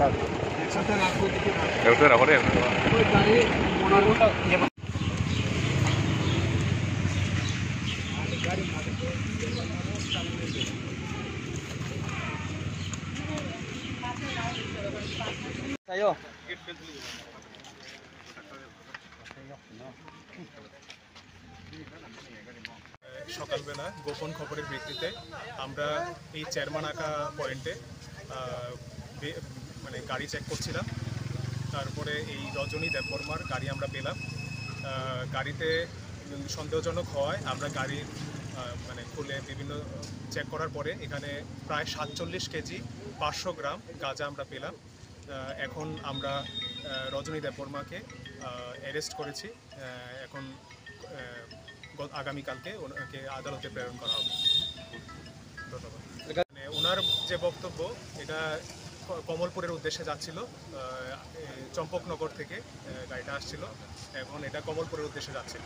একসাথে রাখো রে সকালবেলা গোপন খবরের ভিত্তিতে আমরা এই চেয়ারমানাকা পয়েন্টে মানে গাড়ি চেক করছিলাম। তারপরে এই রজনী দেববর্মার গাড়ি আমরা পেলাম। গাড়িতে সন্দেহজনক হওয়ায় আমরা গাড়ির মানে খুলে বিভিন্ন চেক করার পরে এখানে প্রায় 47 কেজি 500 গ্রাম গাঁজা আমরা পেলাম। এখন আমরা রজনী দেববর্মাকে অ্যারেস্ট করেছি। এখন আগামীকালকে ওনাকে আদালতে প্রেরণ করা হবে। ধন্যবাদ। মানে ওনার যে বক্তব্য, এটা কমলপুরের উদ্দেশ্যে যাচ্ছিল, চম্পকনগর থেকে গাড়িটা আসছিল, এখন এটা কমলপুরের উদ্দেশ্যে যাচ্ছিল।